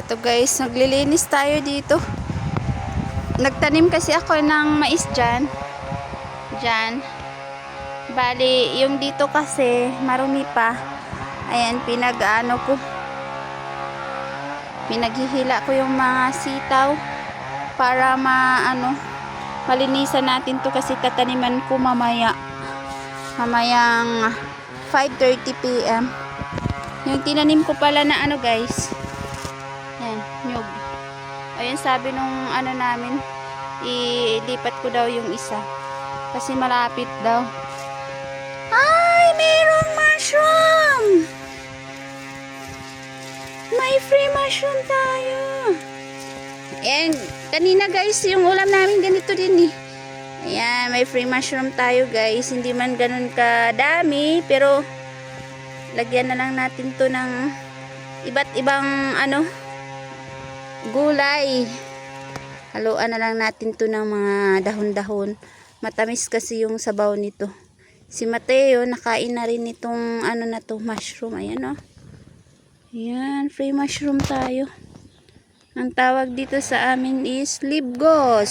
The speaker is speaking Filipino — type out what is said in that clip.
Ito guys, naglilinis tayo dito. Nagtanim kasi ako ng mais dyan. Bali, yung dito kasi marumi pa. Ayan, pinaghihila ko yung mga sitaw para malinisan natin to kasi tataniman ko mamayang 5:30 PM. Yung tinanim ko pala na guys. Yan, nyug. Ayun, sabi nung namin, ilipat ko daw yung isa. Kasi malapit daw. Ay, mayroong mushroom! May free mushroom tayo. Ayan, kanina guys, yung ulam namin ganito din eh. Ayan, may free mushroom tayo guys. Hindi man ganun kadami, pero lagyan na lang natin to ng iba't ibang gulay. Haluan na lang natin to ng mga dahon-dahon. Matamis kasi yung sabaw nito. Si Mateo nakain na rin itong na to, mushroom. Ayan Ayan, free mushroom tayo. Ang tawag dito sa amin is libgos.